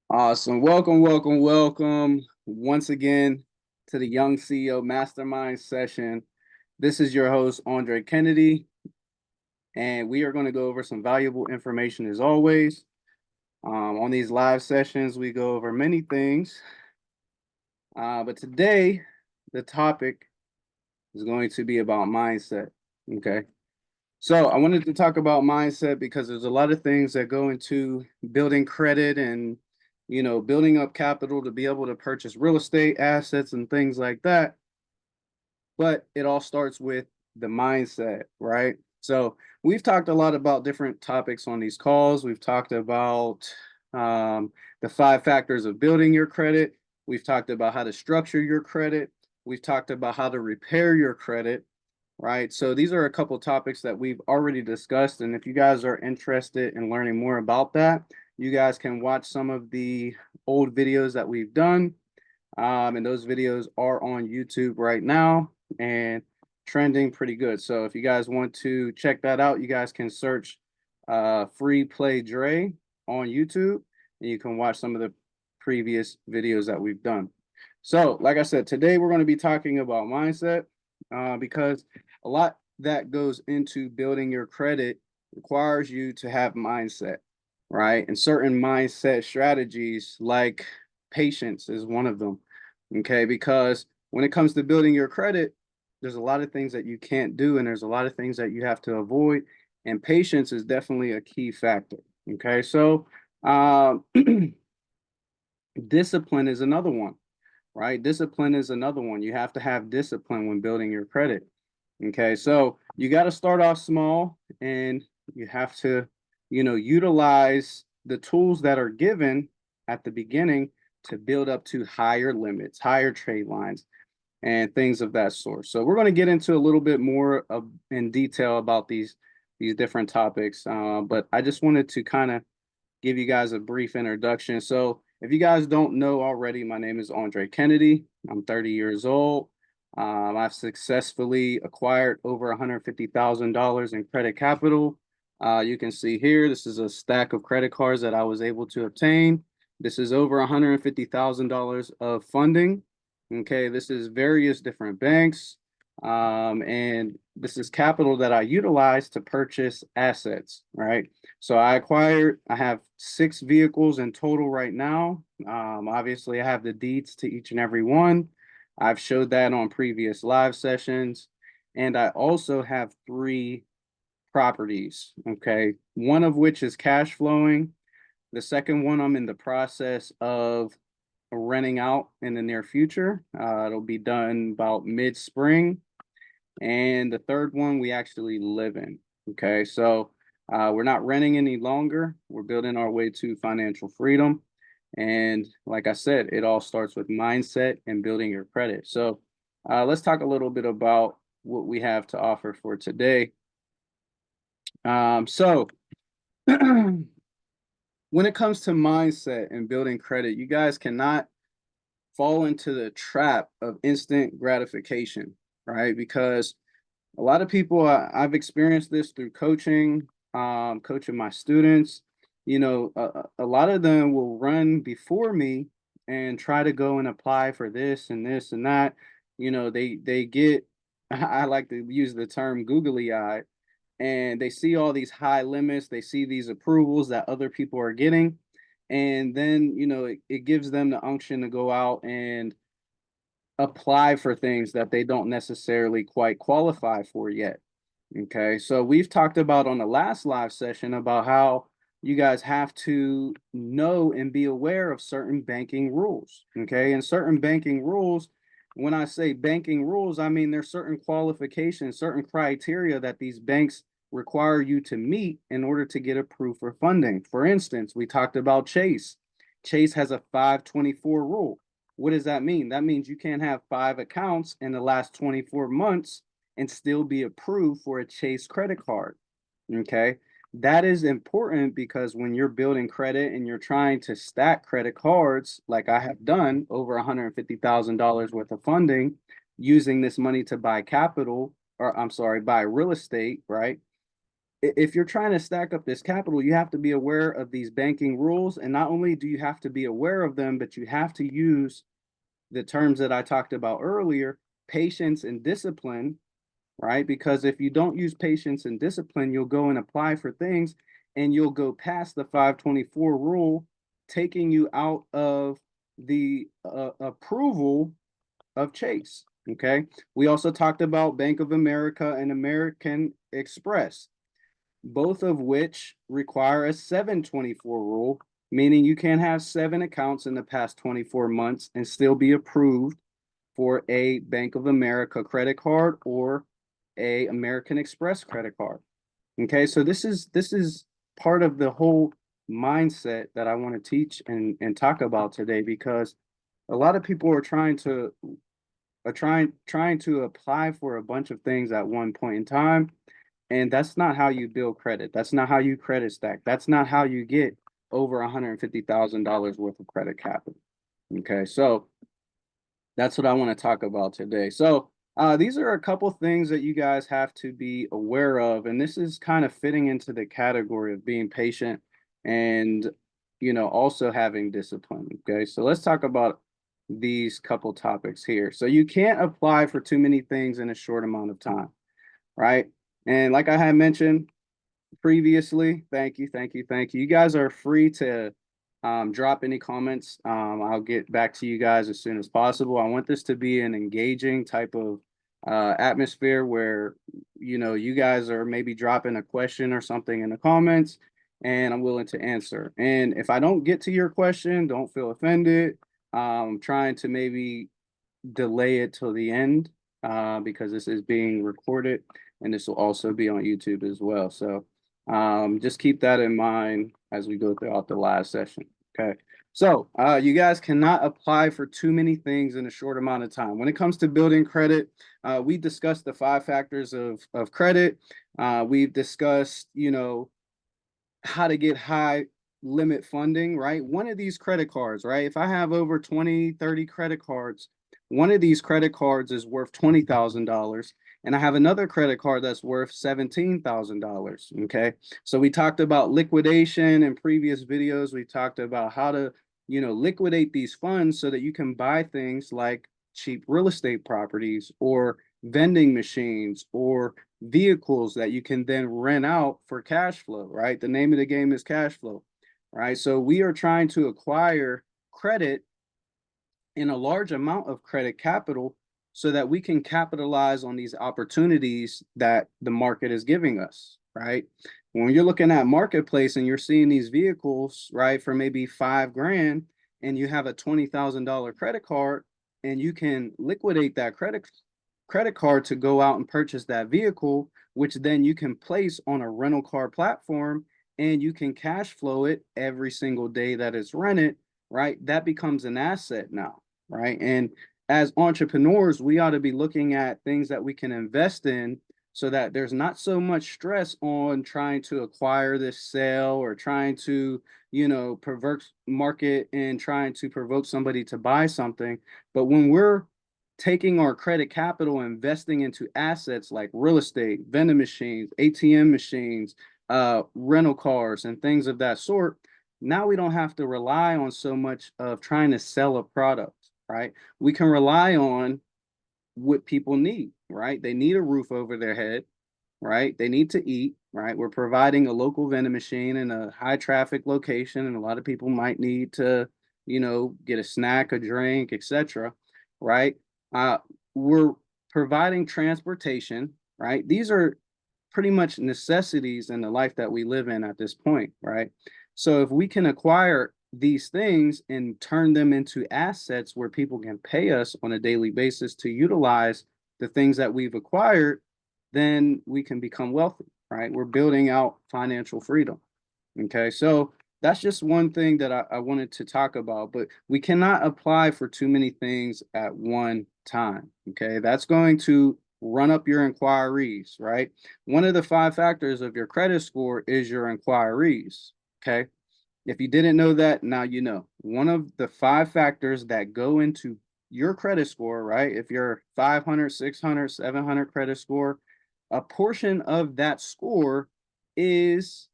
Awesome. Welcome once again to the Young CEO Mastermind session. This is your host, Andre Kennedy, and we are going to go over some valuable information as always. On these live sessions, we go over many things, but today the topic is going to be about mindset. Okay. So I wanted to talk about mindset because there's a lot of things that go into building credit and building up capital to be able to purchase real estate assets and things like that. But it all starts with the mindset, right? So we've talked a lot about different topics on these calls. We've talked about the 5 factors of building your credit. We've talked about how to structure your credit. We've talked about how to repair your credit, right? So these are a couple topics that we've already discussed. And if you guys are interested in learning more about that, you guys can watch some of the old videos that we've done. And those videos are on YouTube right now and trending pretty good. So if you guys want to check that out, you guys can search Free Play Dre on YouTube and you can watch some of the previous videos that we've done. So, like I said, today we're going to be talking about mindset because a lot that goes into building your credit requires you to have mindset, right? And certain mindset strategies like patience is one of them. Okay, because when it comes to building your credit, there's a lot of things that you can't do, and there's a lot of things that you have to avoid, and patience is definitely a key factor. Okay, so um, discipline is another one, right? Discipline is another one. You have to have discipline when building your credit. Okay, so you got to start off small, and you have to, utilize the tools that are given at the beginning to build up to higher limits, higher trade lines, and things of that sort. So we're going to get into a little bit more in detail about these different topics, but I just wanted to kind of give you guys a brief introduction. So if you guys don't know already, my name is Andre Kennedy. I'm 30 years old. I've successfully acquired over $150,000 in credit capital. You can see here, this is a stack of credit cards that I was able to obtain. This is over $150,000 of funding. Okay, this is various different banks. And this is capital that I utilize to purchase assets, right? So I have 6 vehicles in total right now. Obviously, I have the deeds to each and every one. I've showed that on previous live sessions. And I also have 3 properties, okay? One of which is cash flowing. The second one I'm in the process of renting out in the near future. It'll be done about mid-spring. And the third one we actually live in. Okay, so we're not renting any longer. We're building our way to financial freedom. And like I said, it all starts with mindset and building your credit. So let's talk a little bit about what we have to offer for today. So when it comes to mindset and building credit, you guys cannot fall into the trap of instant gratification, right? Because a lot of people, I've experienced this through coaching, coaching my students. A lot of them will run before me and try to go and apply for this and this and that. They get, I like to use the term googly eye, and they see all these high limits, they see these approvals that other people are getting, and then it gives them the unction to go out and apply for things that they don't necessarily quite qualify for yet. Okay, so we've talked about on the last live session about how you guys have to know and be aware of certain banking rules. Okay, and certain banking rules, when I say banking rules, I mean there's certain qualifications, certain criteria that these banks require you to meet in order to get approved for funding. For instance, we talked about Chase. Chase has a 524 rule. What does that mean? That means you can't have 5 accounts in the last 24 months and still be approved for a Chase credit card. Okay. That is important because when you're building credit and you're trying to stack credit cards, like I have done over $150,000 worth of funding using this money to buy capital, or I'm sorry, buy real estate, right? if you're trying to stack up this capital, you have to be aware of these banking rules. And not only do you have to be aware of them, but you have to use the terms that I talked about earlier, patience and discipline, right? Because if you don't use patience and discipline, you'll go and apply for things and you'll go past the 524 rule, taking you out of the approval of Chase. Okay. We also talked about Bank of America and American Express, both of which require a 724 rule, meaning you can have 7 accounts in the past 24 months and still be approved for a Bank of America credit card or a American Express credit card. Okay, so this is part of the whole mindset that I want to teach and talk about today, because a lot of people are trying to apply for a bunch of things at one point in time, and that's not how you build credit. That's not how you credit stack. That's not how you get over $150,000 worth of credit capital. Okay, so that's what I want to talk about today. So these are a couple things that you guys have to be aware of, and this is kind of fitting into the category of being patient and also having discipline. Okay, so let's talk about these couple topics here. So you can't apply for too many things in a short amount of time, right? And like I had mentioned previously, thank you, thank you, thank you. You guys are free to drop any comments. I'll get back to you guys as soon as possible. I want this to be an engaging type of atmosphere where, you guys are maybe dropping a question or something in the comments, and I'm willing to answer. And if I don't get to your question, don't feel offended. I'm trying to maybe delay it till the end because this is being recorded and this will also be on YouTube as well. So just keep that in mind as we go throughout the live session. Okay. So you guys cannot apply for too many things in a short amount of time. When it comes to building credit, we discussed the 5 factors of credit. We've discussed, how to get high limit funding, right? One of these credit cards, right? If I have over 20, 30 credit cards, one of these credit cards is worth $20,000 and I have another credit card that's worth $17,000. Okay. So we talked about liquidation in previous videos. We talked about how to, liquidate these funds so that you can buy things like cheap real estate properties or vending machines or vehicles that you can then rent out for cash flow, right? The name of the game is cash flow, right? So we are trying to acquire credit in a large amount of credit capital so that we can capitalize on these opportunities that the market is giving us, right? When you're looking at marketplace and you're seeing these vehicles, right, for maybe $5,000 and you have a $20,000 credit card and you can liquidate that credit card to go out and purchase that vehicle, which then you can place on a rental car platform and you can cash flow it every single day that it's rented, right? That becomes an asset now, right? And as entrepreneurs, we ought to be looking at things that we can invest in so that there's not so much stress on trying to acquire this sale or trying to, pervert market and trying to provoke somebody to buy something. But when we're taking our credit capital and investing into assets like real estate, vending machines, ATM machines, rental cars, and things of that sort, now we don't have to rely on so much of trying to sell a product, right? We can rely on what people need, right? They need a roof over their head, right? They need to eat, right? We're providing a local vending machine in a high traffic location, and a lot of people might need to, get a snack, a drink, etc., right? We're providing transportation, right? These are pretty much necessities in the life that we live in at this point, right? So if we can acquire these things and turn them into assets where people can pay us on a daily basis to utilize the things that we've acquired, then we can become wealthy, right? We're building out financial freedom. Okay, so that's just one thing that I wanted to talk about, but we cannot apply for too many things at one time. Okay, that's going to run up your inquiries, right? One of the 5 factors of your credit score is your inquiries. Okay, if you didn't know that, now you know. One of the 5 factors that go into your credit score, right? If you're 500, 600, 700 credit score, a portion of that score is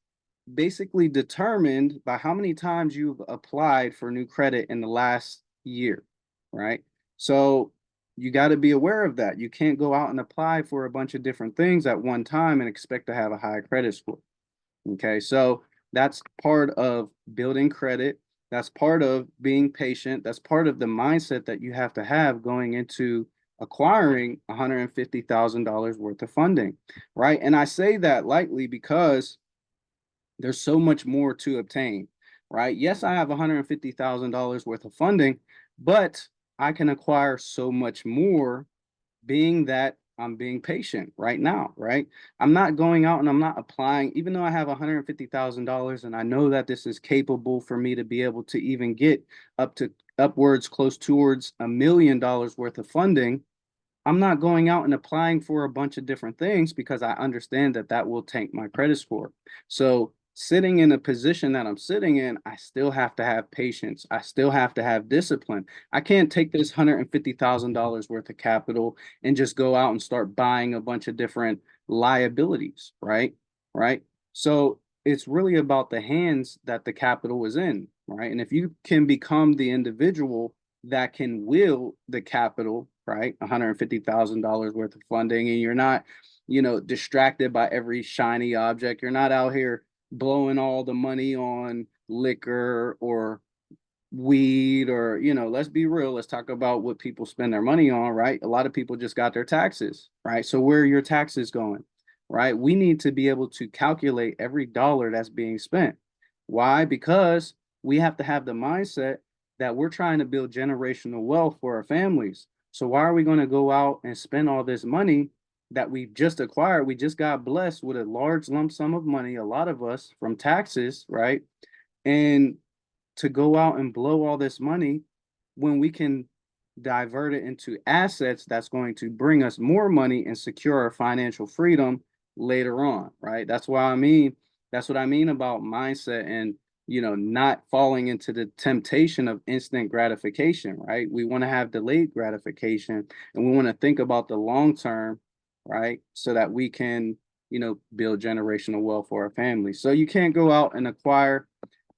basically determined by how many times you've applied for new credit in the last year, right? So you got to be aware of that. You can't go out and apply for a bunch of different things at one time and expect to have a high credit score. Okay, so that's part of building credit. That's part of being patient. That's part of the mindset that you have to have going into acquiring $150,000 worth of funding, right? And I say that lightly because there's so much more to obtain, right? Yes, I have $150,000 worth of funding, but I can acquire so much more being that I'm being patient right now, right? I'm not going out and I'm not applying, even though I have $150,000 and I know that this is capable for me to be able to even get up to upwards close towards $1 million worth of funding. I'm not going out and applying for a bunch of different things because I understand that that will tank my credit score. So, sitting in a position that I'm sitting in, I still have to have patience. I still have to have discipline. I can't take this $150,000 worth of capital and just go out and start buying a bunch of different liabilities, right? Right. So, it's really about the hands that the capital is in, right? And if you can become the individual that can will the capital, right? $150,000 worth of funding, and you're not, distracted by every shiny object. You're not out here blowing all the money on liquor or weed or, let's be real. Let's talk about what people spend their money on, right? A lot of people just got their taxes, right? So where are your taxes going, right? We need to be able to calculate every dollar that's being spent. Why? Because we have to have the mindset that we're trying to build generational wealth for our families. So why are we going to go out and spend all this money that we've just acquired? We just got blessed with a large lump sum of money, a lot of us from taxes, right? And to go out and blow all this money when we can divert it into assets that's going to bring us more money and secure our financial freedom later on, right? That's what I mean about mindset and not falling into the temptation of instant gratification, right? We want to have delayed gratification and we want to think about the long term, right? So that we can, build generational wealth for our family. So you can't go out and acquire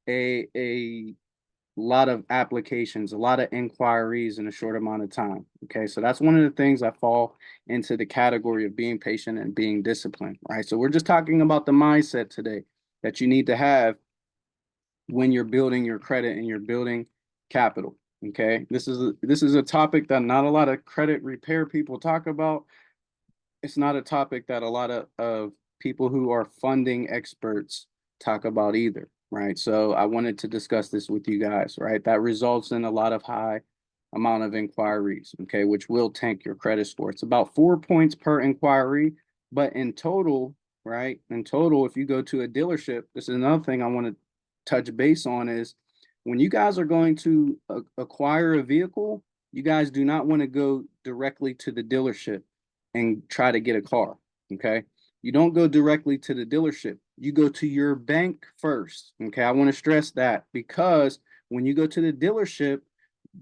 a lot of applications, a lot of inquiries in a short amount of time. Okay, so that's one of the things I fall into the category of being patient and being disciplined, right? So we're just talking about the mindset today that you need to have when you're building your credit and you're building capital. Okay, this is a topic that not a lot of credit repair people talk about. It's not a topic that a lot of people who are funding experts talk about either, right? So I wanted to discuss this with you guys, right? That results in a lot of high amount of inquiries, okay, which will tank your credit score. It's about 4 points per inquiry, but in total, right? In total, if you go to a dealership, this is another thing I want to touch base on is when you guys are going to acquire a vehicle, you guys do not want to go directly to the dealership and try to get a car. Okay. You don't go directly to the dealership. You go to your bank first. Okay. I want to stress that because when you go to the dealership,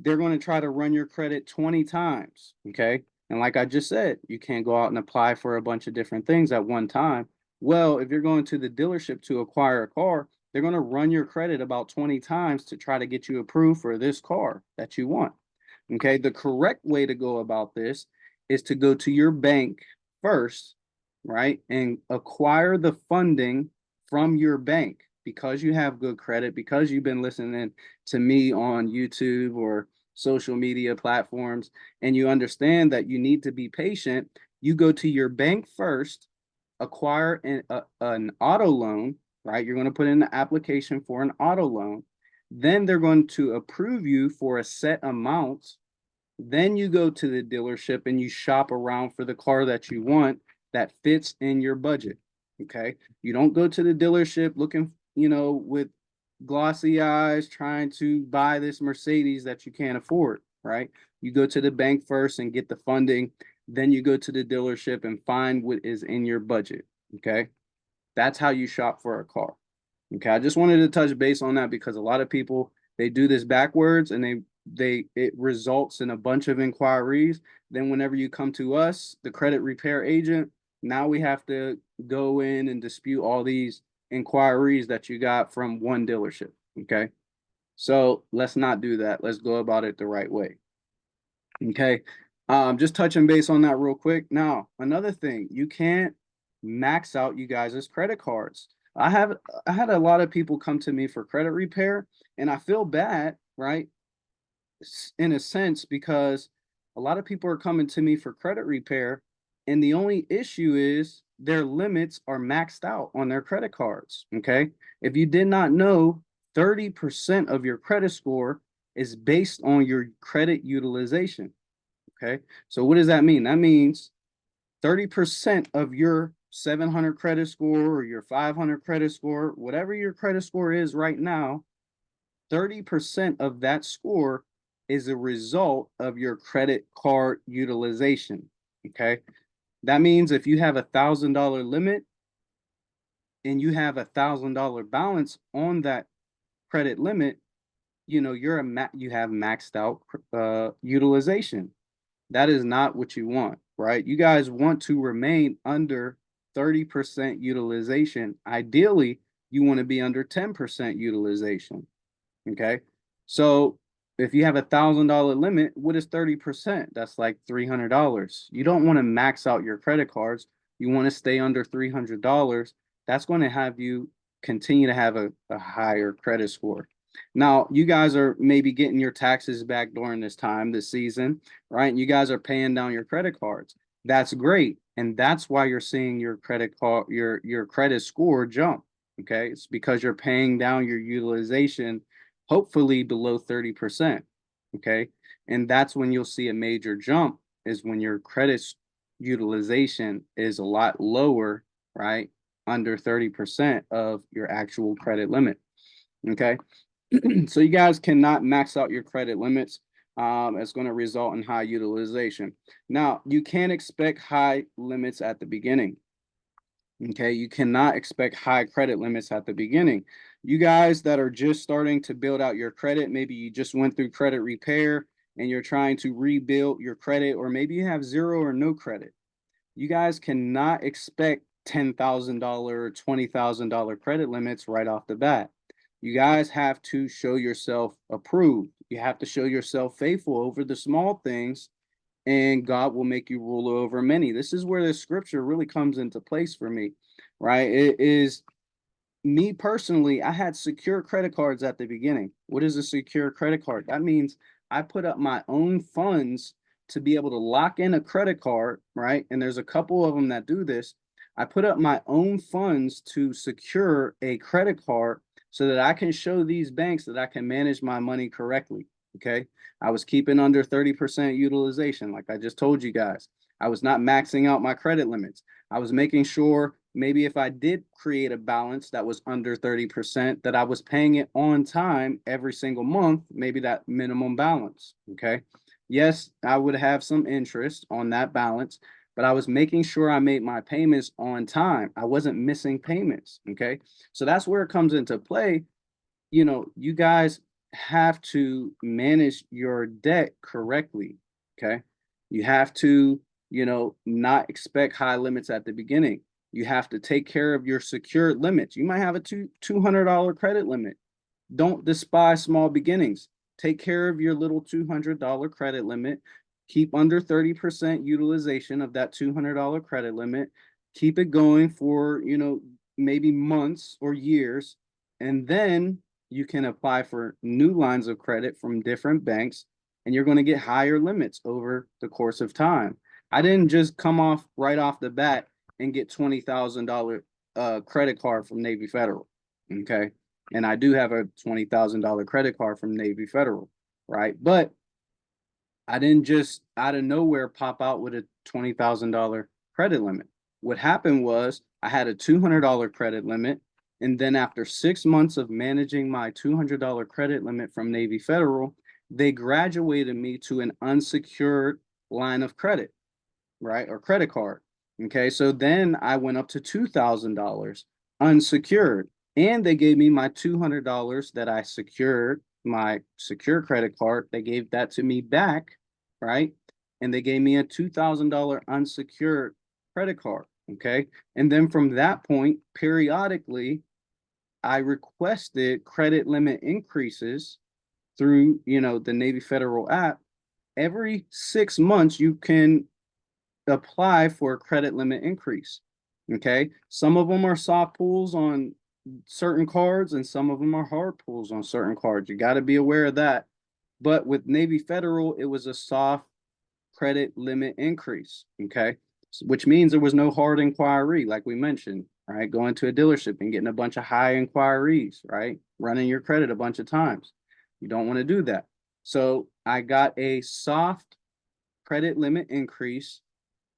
they're going to try to run your credit 20 times. Okay. And like I just said, you can't go out and apply for a bunch of different things at one time. Well, if you're going to the dealership to acquire a car, they're going to run your credit about 20 times to try to get you approved for this car that you want. Okay. The correct way to go about this is to go to your bank first, right? And acquire the funding from your bank because you have good credit, because you've been listening to me on YouTube or social media platforms, and you understand that you need to be patient. You go to your bank first, acquire an auto loan, right? You're going to put in the application for an auto loan. Then they're going to approve you for a set amount. Then you go to the dealership and you shop around for the car that you want that fits in your budget. Okay. You don't go to the dealership looking, with glossy eyes trying to buy this Mercedes that you can't afford, right? You go to the bank first and get the funding. Then you go to the dealership and find what is in your budget. Okay. That's how you shop for a car. Okay. I just wanted to touch base on that because a lot of people, they do this backwards and it results in a bunch of inquiries. Then whenever you come to us, the credit repair agent, Now we have to go in and dispute all these inquiries that you got from one dealership. Okay. So let's not do that. Let's go about it the right way. Okay. Just touching base on that real quick. Now, another thing, you can't max out you guys' credit cards. I had a lot of people come to me for credit repair, and I feel bad, right? In a sense, because a lot of people are coming to me for credit repair, and the only issue is their limits are maxed out on their credit cards. Okay. If you did not know, 30% of your credit score is based on your credit utilization. Okay. So what does that mean? That means 30% of your 700 credit score or your 500 credit score, whatever your credit score is right now, 30% of that score is a result of your credit card utilization. Okay. That means if you have $1,000 limit and you have $1,000 balance on that credit limit, you know, you have maxed out utilization. That is not what you want, right? You guys want to remain under 30% utilization. Ideally, you want to be under 10% utilization. Okay. So if you have $1,000 limit, what is 30%? That's like $300. You don't want to max out your credit cards. You want to stay under $300. That's going to have you continue to have a higher credit score. Now, you guys are maybe getting your taxes back during this time, this season, right? And you guys are paying down your credit cards. That's great. And that's why you're seeing your credit card, your credit score jump. Okay. It's because you're paying down your utilization, hopefully below 30%. Okay. And that's when you'll see a major jump, is when your credit utilization is a lot lower, right? Under 30% of your actual credit limit. Okay. So you guys cannot max out your credit limits. It's going to result in high utilization. Now, you can't expect high limits at the beginning. Okay, you cannot expect high credit limits at the beginning. You guys that are just starting to build out your credit, maybe you just went through credit repair and you're trying to rebuild your credit, or maybe you have zero or no credit. You guys cannot expect $10,000 or $20,000 credit limits right off the bat. You guys have to show yourself approved. You have to show yourself faithful over the small things, and God will make you ruler over many. This is where the scripture really comes into place for me, right? It is me personally, I had secure credit cards at the beginning. What is a secure credit card? That means I put up my own funds to be able to lock in a credit card, right? And there's a couple of them that do this. I put up my own funds to secure a credit card so that I can show these banks that I can manage my money correctly. Okay. I was keeping under 30% utilization, like I just told you guys. I was not maxing out my credit limits. I was making sure maybe if I did create a balance that was under 30%, that I was paying it on time every single month, maybe that minimum balance. Okay. Yes, I would have some interest on that balance, but I was making sure I made my payments on time. I wasn't missing payments. Okay. So that's where it comes into play. You know, you guys have to manage your debt correctly. Okay. You have to, you know, not expect high limits at the beginning. You have to take care of your secured limits. You might have a $200 credit limit. Don't despise small beginnings. Take care of your little $200 credit limit. Keep under 30% utilization of that $200 credit limit. Keep it going for, you know, maybe months or years. And then you can apply for new lines of credit from different banks, and you're going to get higher limits over the course of time. I didn't just come off right off the bat and get $20,000 credit card from Navy Federal. Okay. And I do have a $20,000 credit card from Navy Federal, right? But I didn't just out of nowhere pop out with a $20,000 credit limit. What happened was I had a $200 credit limit. And then after 6 months of managing my $200 credit limit from Navy Federal, they graduated me to an unsecured line of credit, right? Or credit card. Okay. So then I went up to $2,000 unsecured. And they gave me my $200 that I secured, my secure credit card. They gave that to me back, right? And they gave me a $2,000 unsecured credit card. Okay. And then from that point, periodically, I requested credit limit increases through, the Navy Federal app. Every 6 months, you can apply for a credit limit increase. Okay. Some of them are soft pulls on certain cards, and some of them are hard pulls on certain cards. You got to be aware of that. But with Navy Federal, it was a soft credit limit increase. Okay. Which means there was no hard inquiry, like we mentioned, right? Going to a dealership and getting a bunch of high inquiries, right? Running your credit a bunch of times. You don't want to do that. So I got a soft credit limit increase,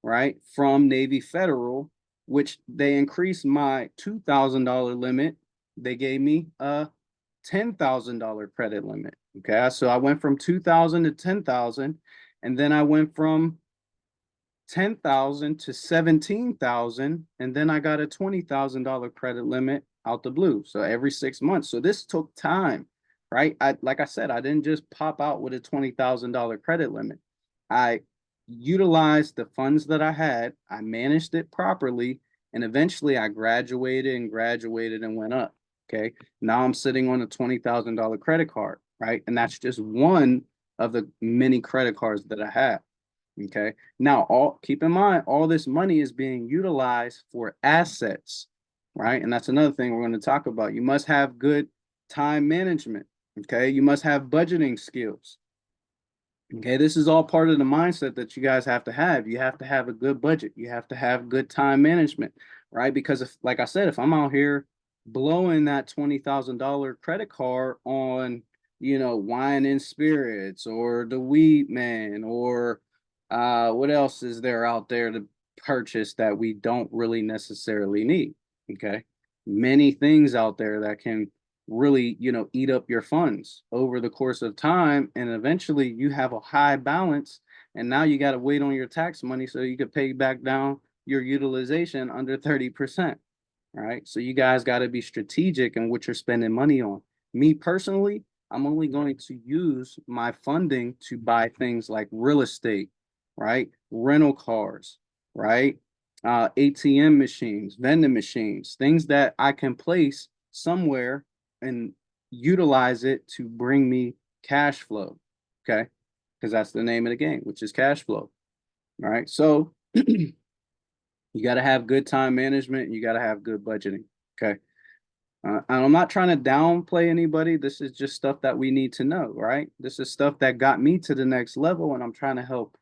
right, from Navy Federal, which they increased my $2,000 limit. They gave me a $10,000 credit limit. Okay, so I went from 2,000 to 10,000, and then I went from 10,000 to 17,000, and then I got a $20,000 credit limit out the blue. So every 6 months. So this took time, right? Like I said, I didn't just pop out with a $20,000 credit limit. I utilized the funds that I had, I managed it properly, and eventually I graduated and went up. Okay. Now I'm sitting on a $20,000 credit card, right? And that's just one of the many credit cards that I have. Okay. Now, all keep in mind, all this money is being utilized for assets, right? And that's another thing we're going to talk about. You must have good time management. Okay. You must have budgeting skills. Okay. This is all part of the mindset that you guys have to have. You have to have a good budget. You have to have good time management, right? Because if, like I said, if I'm out here blowing that $20,000 credit card on, wine and spirits or the weed man or what else is there out there to purchase that we don't really necessarily need? Okay. Many things out there that can really, eat up your funds over the course of time. And eventually you have a high balance. And now you got to wait on your tax money so you could pay back down your utilization under 30%. Right. So you guys got to be strategic in what you're spending money on. Me personally, I'm only going to use my funding to buy things like real estate, right? Rental cars, right? ATM machines, vending machines, things that I can place somewhere and utilize it to bring me cash flow. Okay. Because that's the name of the game, which is cash flow. All right. So you got to have good time management and you got to have good budgeting. Okay. And I'm not trying to downplay anybody. This is just stuff that we need to know, right? This is stuff that got me to the next level, and I'm trying to help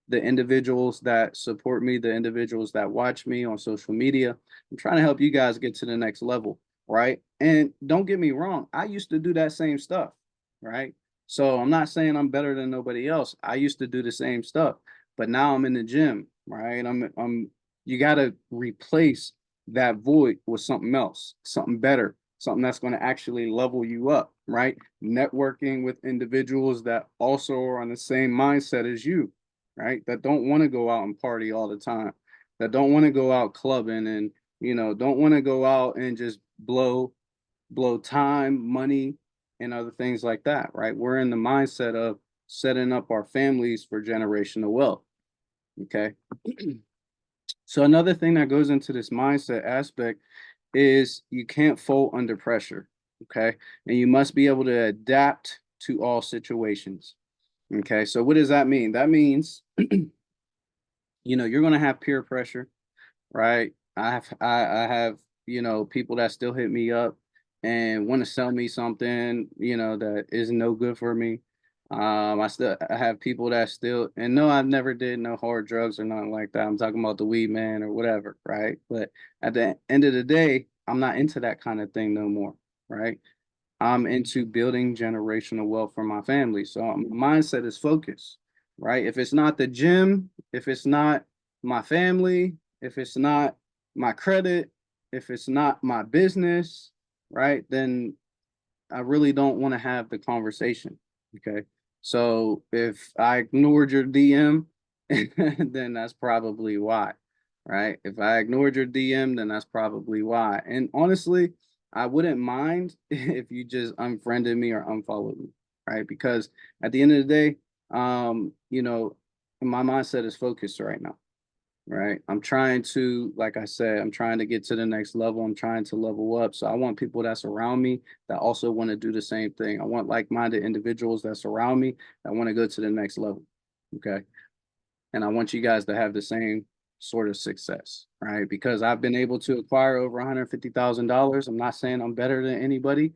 the individuals that support me, the individuals that watch me on social media. I'm trying to help you guys get to the next level, right? And don't get me wrong, I used to do that same stuff, right? So I'm not saying I'm better than nobody else. I used to do the same stuff, but now I'm in the gym, right? You got to replace that void with something else, something better, something that's going to actually level you up, right? Networking with individuals that also are on the same mindset as you, right? That don't want to go out and party all the time, that don't want to go out clubbing and, don't want to go out and just blow time, money, and other things like that, right? We're in the mindset of setting up our families for generational wealth. Okay. So another thing that goes into this mindset aspect is you can't fold under pressure. Okay. And you must be able to adapt to all situations. Okay. So what does that mean? That means, you're going to have peer pressure, right? I have, people that still hit me up and want to sell me something, that is no good for me. I have people that still, and no, I've never did no hard drugs or nothing like that. I'm talking about the weed man or whatever, right? But at the end of the day, I'm not into that kind of thing no more, right? I'm into building generational wealth for my family. So my mindset is focus, right? If it's not the gym, if it's not my family, if it's not my credit, if it's not my business, right? Then I really don't want to have the conversation. Okay. So if I ignored your DM, then that's probably why, right? If I ignored your DM, then that's probably why. And honestly, I wouldn't mind if you just unfriended me or unfollowed me, right? Because at the end of the day, my mindset is focused right now. right? I'm trying to, like I said, I'm trying to get to the next level. I'm trying to level up. So I want people that surround me that also want to do the same thing. I want like-minded individuals that surround me that want to go to the next level. Okay. And I want you guys to have the same sort of success, right? Because I've been able to acquire over $150,000. I'm not saying I'm better than anybody,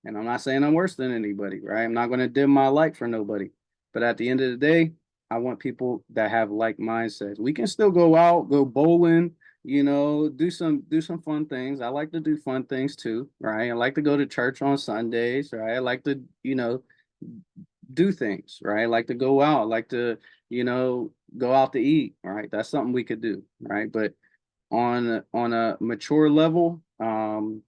and I'm not saying I'm worse than anybody, right? I'm not going to dim my light for nobody. But at the end of the day, I want people that have like mindsets. We can still go out, go bowling, do some fun things. I like to do fun things too, right? I like to go to church on Sundays, right? I like to, do things, right? I like to go out, I like to, go out to eat, right? That's something we could do, right? But on a mature level, I'm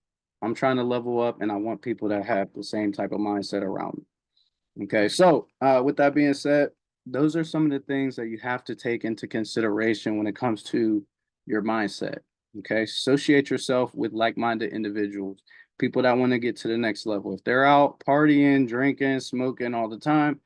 trying to level up, and I want people that have the same type of mindset around me. Okay, so with that being said, those are some of the things that you have to take into consideration when it comes to your mindset. Okay, associate yourself with like-minded individuals, people that want to get to the next level. If they're out partying, drinking, smoking all the time,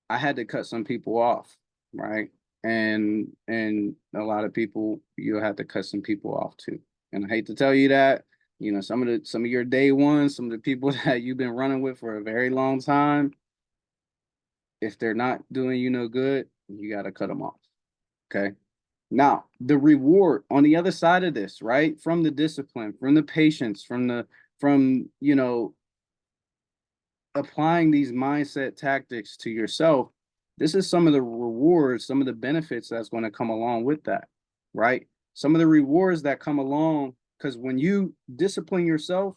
I had to cut some people off, right? And a lot of people, you'll have to cut some people off too. And I hate to tell you that, some of your day ones, some of the people that you've been running with for a very long time, if they're not doing you no good, you got to cut them off. Okay. Now, the reward on the other side of this, right? From the discipline, from the patience, from applying these mindset tactics to yourself, this is some of the rewards, some of the benefits that's going to come along with that, right? Some of the rewards that come along, because when you discipline yourself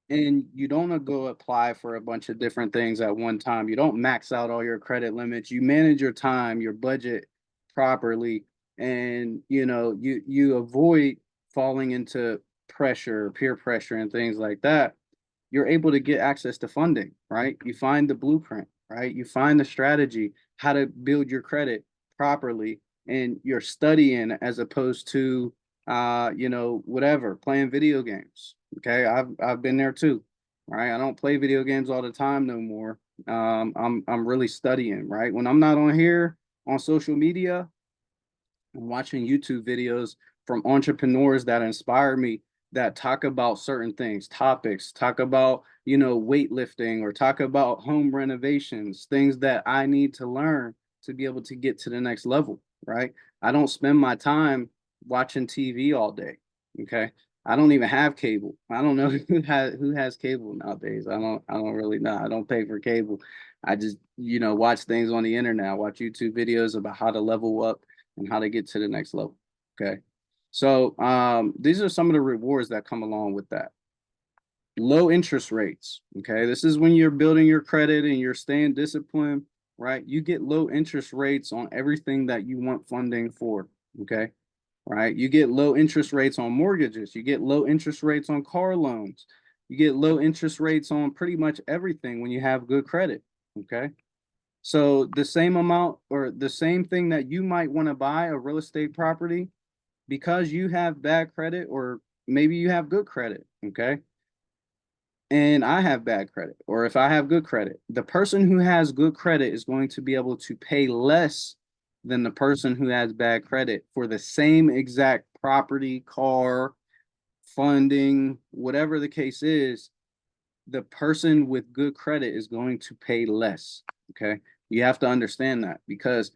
and you don't go apply for a bunch of different things at one time, you don't max out all your credit limits, you manage your time, your budget properly, and you avoid falling into pressure, peer pressure, and things like that. You're able to get access to funding, right? You find the blueprint, right? You find the strategy, how to build your credit properly, and you're studying as opposed to whatever, playing video games. Okay. I've been there too. Right. I don't play video games all the time no more. I'm really studying, right? When I'm not on here on social media, I'm watching YouTube videos from entrepreneurs that inspire me, that talk about certain things, topics, talk about, weightlifting, or talk about home renovations, things that I need to learn to be able to get to the next level, right? I don't spend my time watching TV all day. Okay. I don't even have cable. I don't know who has cable nowadays. I don't really know. I don't pay for cable. I just, watch things on the internet. I watch YouTube videos about how to level up and how to get to the next level. Okay. So these are some of the rewards that come along with that. Low interest rates. Okay. This is when you're building your credit and you're staying disciplined, right? You get low interest rates on everything that you want funding for. Okay. Right. You get low interest rates on mortgages. You get low interest rates on car loans. You get low interest rates on pretty much everything when you have good credit. Okay. So the same amount or the same thing that you might want to buy a real estate property, because you have bad credit, or maybe you have good credit, okay? And I have bad credit, or if I have good credit, the person who has good credit is going to be able to pay less than the person who has bad credit for the same exact property, car, funding, whatever the case is. The person with good credit is going to pay less. Okay. You have to understand that, because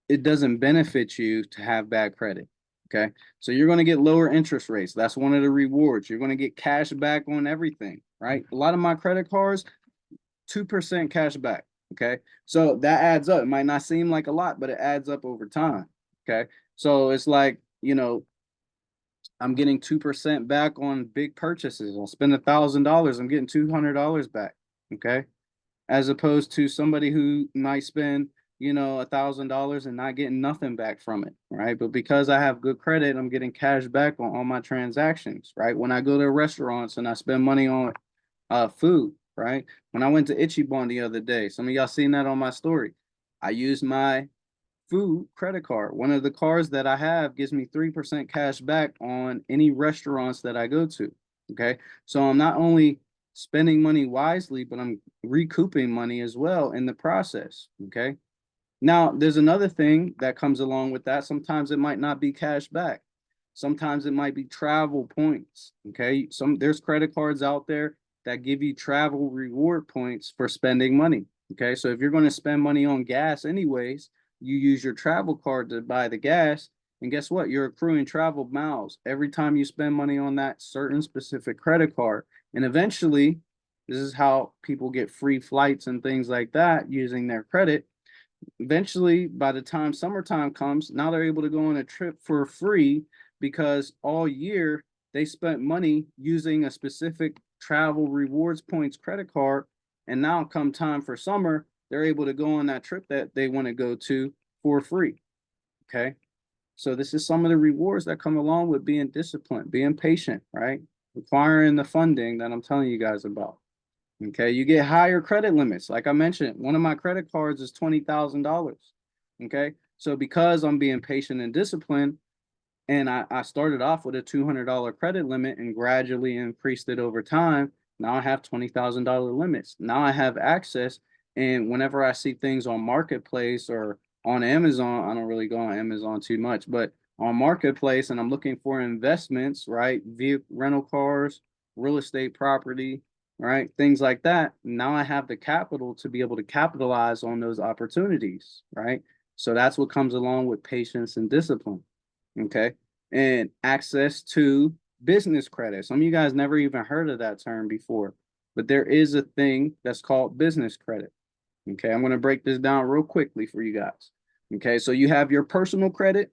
it doesn't benefit you to have bad credit. Okay. So you're going to get lower interest rates. That's one of the rewards. You're going to get cash back on everything, right? A lot of my credit cards, 2% cash back. Okay. So that adds up. It might not seem like a lot, but it adds up over time. Okay. So it's like, I'm getting 2% back on big purchases. I'll spend $1,000. I'm getting $200 back. Okay. As opposed to somebody who might spend, $1,000 and not getting nothing back from it. Right. But because I have good credit, I'm getting cash back on all my transactions. Right. When I go to restaurants and I spend money on food. Right. When I went to Ichiban the other day, some of y'all seen that on my story. I used my food credit card. One of the cards that I have gives me 3% cash back on any restaurants that I go to. Okay. So I'm not only spending money wisely, but I'm recouping money as well in the process. Okay. Now, there's another thing that comes along with that. Sometimes it might not be cash back. Sometimes it might be travel points. Okay. There's credit cards out there that give you travel reward points for spending money. Okay. So if you're going to spend money on gas anyways, you use your travel card to buy the gas. And guess what? You're accruing travel miles every time you spend money on that certain specific credit card. And eventually, this is how people get free flights and things like that using their credit. Eventually, by the time summertime comes, now they're able to go on a trip for free because all year they spent money using a specific travel rewards points credit card. And now, come time for summer, they're able to go on that trip that they want to go to for free. Okay. So, this is some of the rewards that come along with being disciplined, being patient, right? Acquiring the funding that I'm telling you guys about. Okay, you get higher credit limits. Like I mentioned, one of my credit cards is $20,000. Okay, so because I'm being patient and disciplined, and I started off with a $200 credit limit and gradually increased it over time. Now I have $20,000 limits. Now I have access. And whenever I see things on Marketplace or on Amazon, I don't really go on Amazon too much, but on Marketplace, and I'm looking for investments, right? Vehicle rental cars, real estate property, right? Things like that. Now I have the capital to be able to capitalize on those opportunities, right? So that's what comes along with patience and discipline. Okay. And access to business credit. Some of you guys never even heard of that term before, but there is a thing that's called business credit. Okay. I'm going to break this down real quickly for you guys. Okay. So you have your personal credit,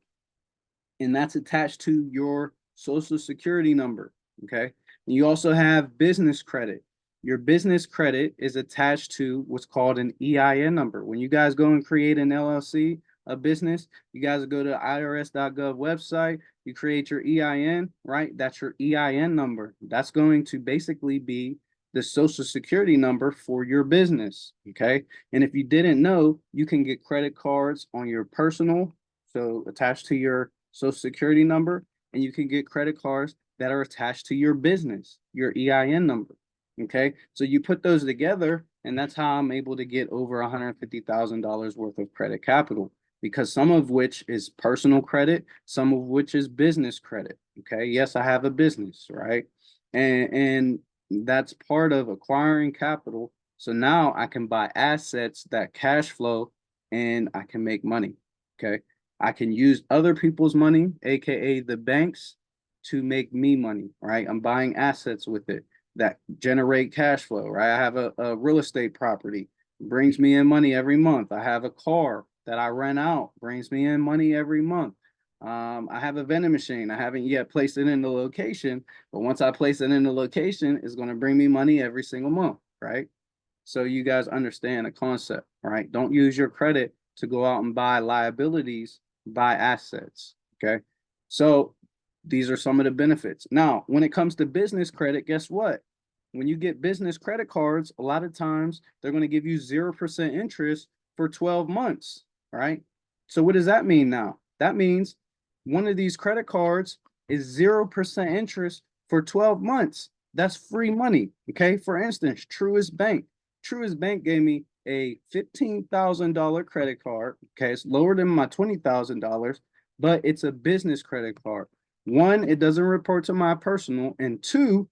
and that's attached to your social security number. Okay. And you also have business credit. Your business credit is attached to what's called an EIN number. When you guys go and create an LLC, a business, you guys go to irs.gov website, you create your EIN, right? That's your EIN number. That's going to basically be the social security number for your business. Okay. And if you didn't know, you can get credit cards on your personal, so attached to your social security number, and you can get credit cards that are attached to your business, your EIN number. Okay. So you put those together, and that's how I'm able to get over $150,000 worth of credit capital, because some of which is personal credit, some of which is business credit. Okay. Yes, I have a business, right? And that's part of acquiring capital. So now I can buy assets that cash flow and I can make money. Okay. I can use other people's money, aka the banks, to make me money, right? I'm buying assets with it that generate cash flow, right? I have a real estate property, brings me in money every month. I have a car that I rent out, brings me in money every month. I have a vending machine. I haven't yet placed it in the location, but once I place it in the location, it's going to bring me money every single month, right? So you guys understand the concept, right? Don't use your credit to go out and buy liabilities, buy assets, okay? So these are some of the benefits. Now, when it comes to business credit, guess what? When you get business credit cards, a lot of times they're going to give you 0% interest for 12 months, right? So what does that mean now? That means one of these credit cards is 0% interest for 12 months. That's free money, okay? For instance, Truist Bank. Truist Bank gave me a $15,000 credit card. Okay, it's lower than my $20,000, but it's a business credit card. One, it doesn't report to my personal, and two,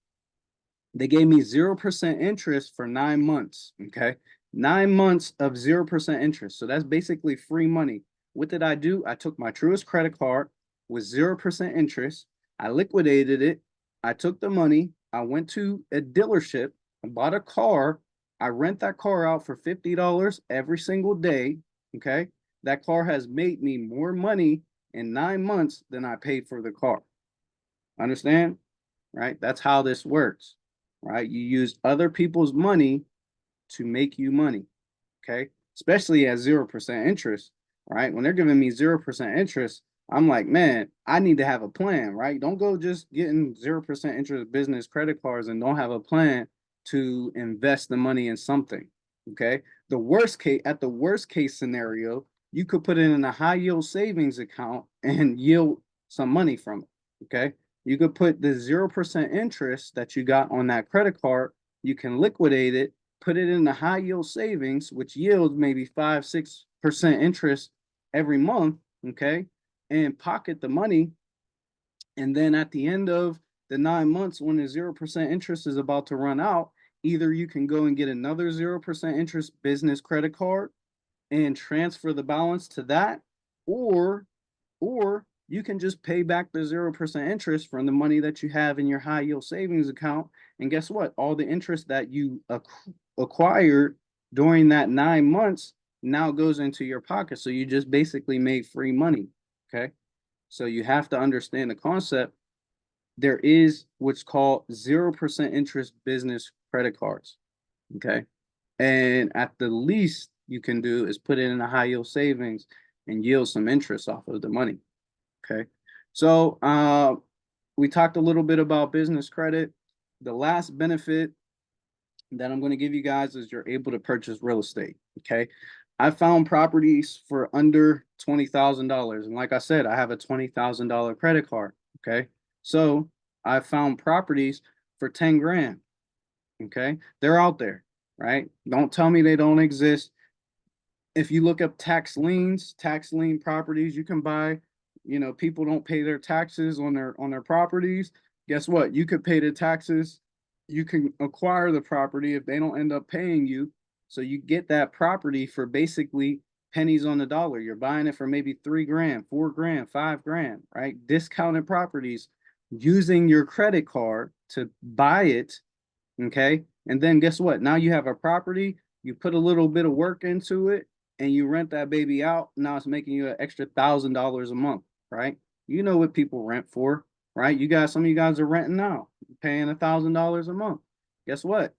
they gave me 0% interest for 9 months. Okay, 9 months of 0% interest. So that's basically free money. What did I do? I took my Truist credit card with 0% interest. I liquidated it. I took the money. I went to a dealership. I bought a car. I rent that car out for $50 every single day. Okay. That car has made me more money in 9 months than I paid for the car. Understand? Right? That's how this works. Right? You use other people's money to make you money. Okay. Especially at 0% interest. Right? When they're giving me 0% interest, I'm like, man, I need to have a plan, right? Don't go just getting 0% interest business credit cards and don't have a plan to invest the money in something. Okay. At the worst case scenario, you could put it in a high yield savings account and yield some money from it. Okay. You could put the 0% interest that you got on that credit card, you can liquidate it, put it in the high yield savings, which yields maybe 5-6% interest every month, okay, and pocket the money. And then at the end of the 9 months, when the 0% interest is about to run out, either you can go and get another 0% interest business credit card and transfer the balance to that, or you can just pay back the 0% interest from the money that you have in your high yield savings account. And guess what? All the interest that you acquired during that 9 months now goes into your pocket. So you just basically made free money. Okay. So you have to understand the concept. There is what's called 0% interest business credit cards. Okay. And at the least you can do is put it in a high yield savings and yield some interest off of the money. Okay. So we talked a little bit about business credit. The last benefit that I'm going to give you guys is you're able to purchase real estate. Okay. I found properties for under $20,000. And like I said, I have a $20,000 credit card. Okay. So I found properties for 10 grand. Okay. They're out there, right? Don't tell me they don't exist. If you look up tax lien properties, you can buy, people don't pay their taxes on their properties. Guess what? You could pay the taxes. You can acquire the property if they don't end up paying you. So you get that property for basically pennies on the dollar. You're buying it for maybe 3 grand, 4 grand, 5 grand, right? Discounted properties using your credit card to buy it. Okay. And then guess what? Now you have a property, you put a little bit of work into it, and you rent that baby out. Now it's making you an extra $1,000 a month, right? You know what people rent for, right? Some of you guys are renting now, paying $1,000 a month. Guess what?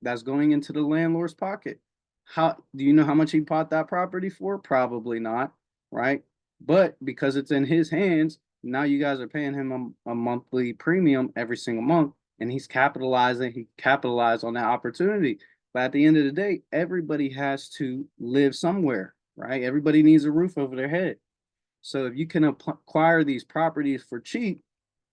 That's going into the landlord's pocket. How do you know how much he bought that property for? Probably not, right? But because it's in his hands, now you guys are paying him a monthly premium every single month, and he capitalized on that opportunity. But at the end of the day, everybody has to live somewhere, right? Everybody needs a roof over their head. So if you can acquire these properties for cheap,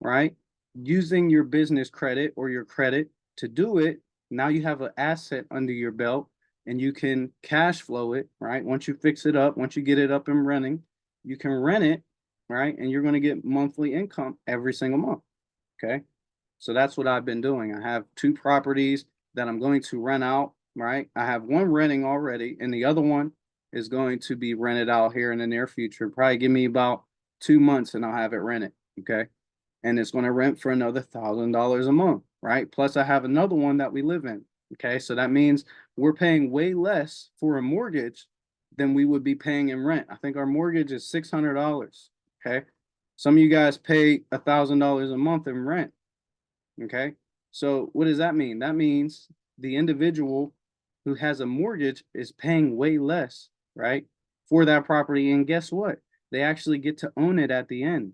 right, using your business credit or your credit to do it, now you have an asset under your belt and you can cash flow it, right? Once you fix it up, once you get it up and running, you can rent it, right? And you're going to get monthly income every single month. Okay. So that's what I've been doing. I have 2 properties that I'm going to rent out, right? I have one renting already, and the other one is going to be rented out here in the near future. Probably give me about 2 months and I'll have it rented. Okay. And it's going to rent for another $1,000 a month, right? Plus, I have another one that we live in. Okay. So that means we're paying way less for a mortgage than we would be paying in rent. I think our mortgage is $600. Okay. Some of you guys pay $1,000 a month in rent. Okay. So what does that mean? That means the individual who has a mortgage is paying way less, right, for that property. And guess what? They actually get to own it at the end.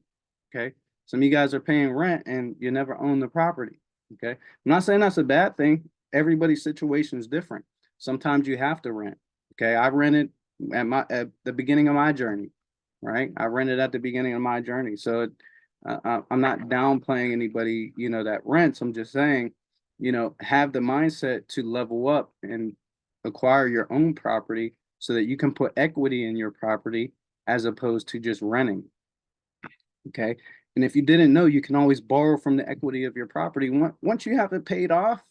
Okay. Some of you guys are paying rent and you never own the property. Okay. I'm not saying that's a bad thing. Everybody's situation is different. Sometimes you have to rent. Okay. I rented at the beginning of my journey, right? I rented at the beginning of my journey. So I'm not downplaying anybody, that rents. I'm just saying, have the mindset to level up and acquire your own property so that you can put equity in your property as opposed to just renting. Okay. And if you didn't know, you can always borrow from the equity of your property. Once you have it paid off,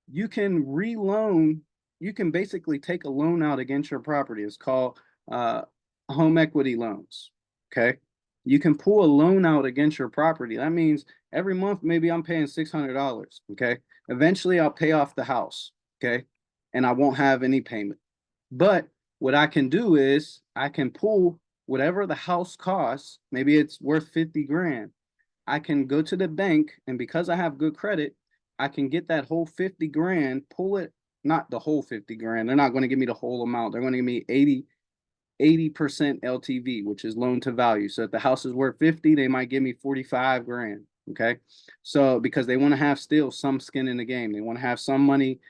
you can reloan. You can basically take a loan out against your property. It's called home equity loans. Okay. You can pull a loan out against your property. That means every month, maybe I'm paying $600. Okay. Eventually, I'll pay off the house. Okay. And I won't have any payment. But what I can do is I can pull whatever the house costs. Maybe it's worth 50 grand. I can go to the bank, and because I have good credit, I can get that whole 50 grand, pull it, not the whole 50 grand. They're not going to give me the whole amount. They're going to give me 80% LTV, which is loan to value. So if the house is worth 50, they might give me 45 grand. Okay. So because they want to have still some skin in the game, they want to have some money,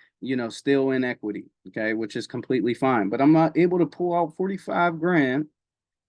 still in equity. Okay. Which is completely fine. But I'm not able to pull out 45 grand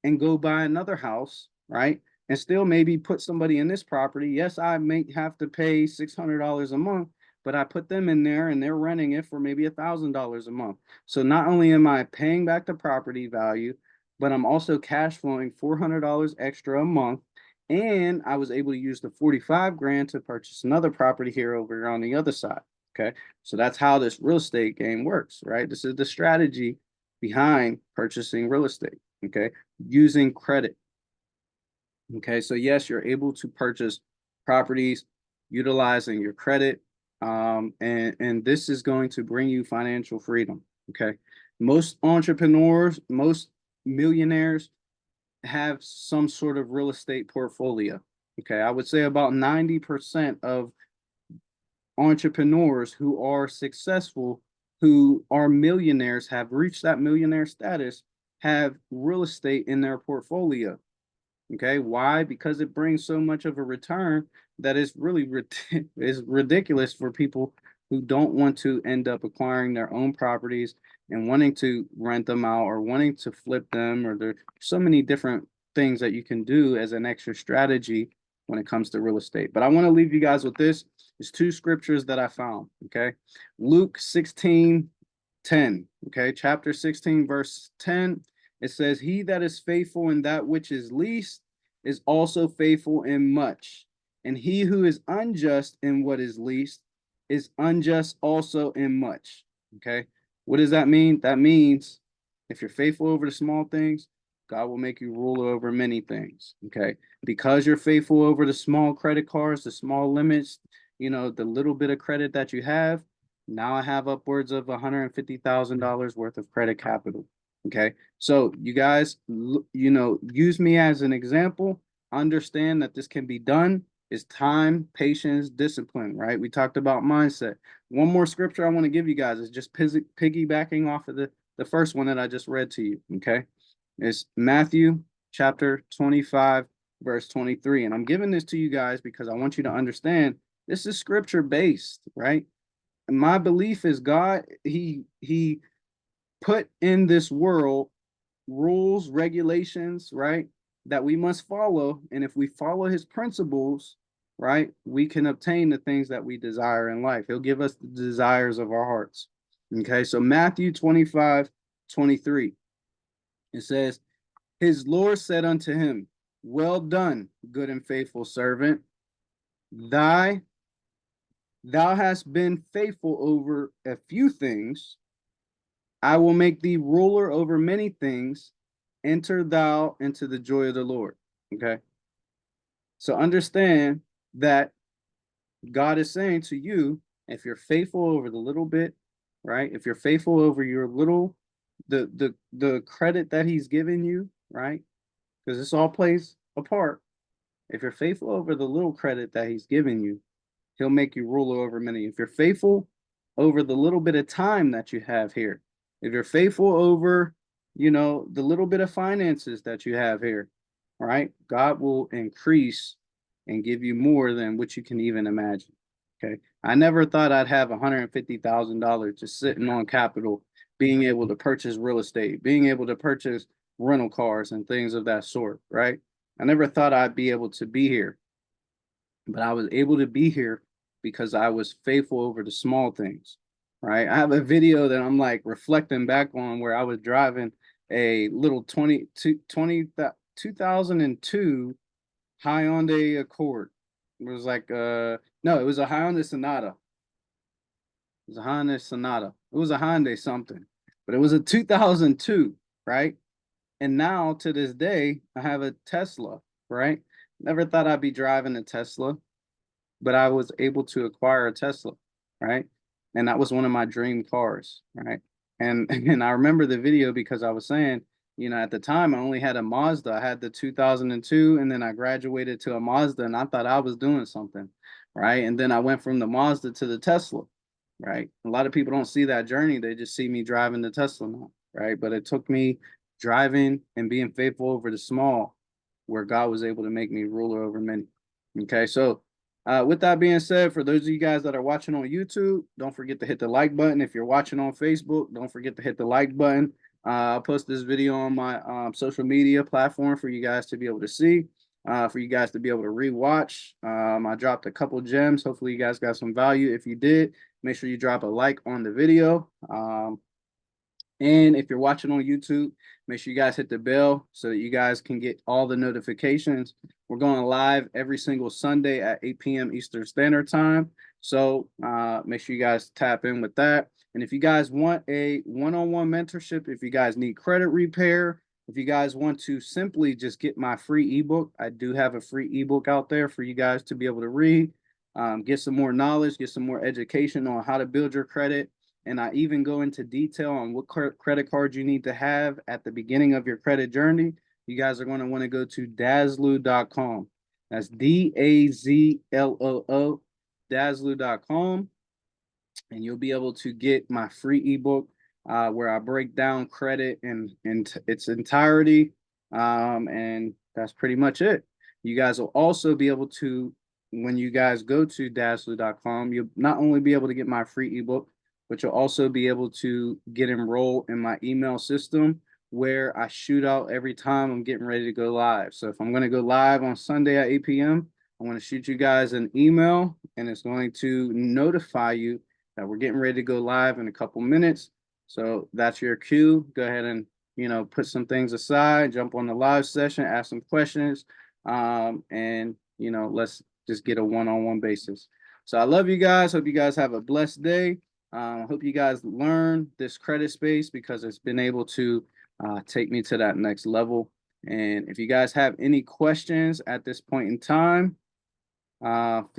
and go buy another house, right? And still maybe put somebody in this property. Yes, I may have to pay $600 a month, but I put them in there and they're renting it for maybe $1,000 a month. So not only am I paying back the property value, but I'm also cash flowing $400 extra a month. And I was able to use the 45 grand to purchase another property here over on the other side. Okay. So that's how this real estate game works, right? This is the strategy behind purchasing real estate. Okay. Using credit. Okay. So yes, you're able to purchase properties utilizing your credit. And this is going to bring you financial freedom. Okay. Most entrepreneurs, most millionaires have some sort of real estate portfolio. Okay. I would say about 90% of entrepreneurs who are successful, who are millionaires, have reached that millionaire status, have real estate in their portfolio. Okay, why? Because it brings so much of a return that is really is ridiculous for people who don't want to end up acquiring their own properties and wanting to rent them out or wanting to flip them, or there's so many different things that you can do as an extra strategy when it comes to real estate. But I want to leave you guys with this. There's two scriptures that I found. Okay, Luke 16:10. Okay, chapter 16, verse 10. It says, "He that is faithful in that which is least is also faithful in much. And he who is unjust in what is least is unjust also in much." Okay. What does that mean? That means if you're faithful over the small things, God will make you ruler over many things. Okay. Because you're faithful over the small credit cards, the small limits, the little bit of credit that you have. Now I have upwards of $150,000 worth of credit capital. Okay. So you guys, use me as an example. Understand that this can be done. It's time, patience, discipline, right? We talked about mindset. One more scripture I want to give you guys is just piggybacking off of the first one that I just read to you. Okay. It's Matthew chapter 25, verse 23. And I'm giving this to you guys because I want you to understand this is scripture based, right? And my belief is God, he put in this world rules, regulations, right, that we must follow. And if we follow his principles, right, we can obtain the things that we desire in life. He'll give us the desires of our hearts. Okay, so Matthew 25:23. It says, "His Lord said unto him, Well done, good and faithful servant. Thou hast been faithful over a few things. I will make thee ruler over many things. Enter thou into the joy of the Lord." Okay. So understand that God is saying to you, if you're faithful over the little bit, right? If you're faithful over your little, the credit that he's given you, right? Because this all plays a part. If you're faithful over the little credit that he's given you, he'll make you ruler over many. If you're faithful over the little bit of time that you have here, if you're faithful over, the little bit of finances that you have here, all right, God will increase and give you more than what you can even imagine. Okay. I never thought I'd have $150,000 just sitting on capital, being able to purchase real estate, being able to purchase rental cars and things of that sort, right? I never thought I'd be able to be here, but I was able to be here because I was faithful over the small things, right? I have a video that I'm like reflecting back on where I was driving a little 2002 Hyundai Accord. It was like, no, it was a Hyundai Sonata. It was a Hyundai Sonata. It was a Hyundai something, but it was a 2002, right? And now to this day, I have a Tesla, right? Never thought I'd be driving a Tesla, but I was able to acquire a Tesla, right? And that was one of my dream cars, right? And and I remember the video because I was saying, at the time I only had a Mazda. I had the 2002, and then I graduated to a Mazda, and I thought I was doing something, right? And then I went from the Mazda to the Tesla, right? A lot of people don't see that journey. They just see me driving the Tesla now, right? But it took me driving and being faithful over the small, where God was able to make me ruler over many. Okay, so with that being said, for those of you guys that are watching on YouTube, don't forget to hit the like button. If you're watching on Facebook, don't forget to hit the like button. I'll post this video on my social media platform for you guys to be able to see. for you guys to be able to rewatch. I dropped a couple gems. Hopefully, you guys got some value. If you did, make sure you drop a like on the video. And if you're watching on YouTube, make sure you guys hit the bell so that you guys can get all the notifications. We're going live every single Sunday at 8 p.m. Eastern Standard Time. So make sure you guys tap in with that. And if you guys want a one-on-one mentorship, if you guys need credit repair, if you guys want to simply just get my free ebook, I do have a free ebook out there for you guys to be able to read, get some more knowledge, get some more education on how to build your credit. And I even go into detail on what credit cards you need to have at the beginning of your credit journey. You guys are going to want to go to Dazloo.com. That's Dazloo, Dazloo.com. And you'll be able to get my free ebook where I break down credit in its entirety. And that's pretty much it. You guys will also be able to, when you guys go to Dazloo.com, you'll not only be able to get my free ebook, but you'll also be able to get enrolled in my email system where I shoot out every time I'm getting ready to go live. So if I'm going to go live on Sunday at 8 p.m., I'm going to shoot you guys an email, and it's going to notify you that we're getting ready to go live in a couple minutes. So that's your cue. Go ahead and, put some things aside, jump on the live session, ask some questions, and, let's just get a one-on-one basis. So I love you guys. Hope you guys have a blessed day. I hope you guys learn this credit space because it's been able to take me to that next level. And if you guys have any questions at this point in time, feel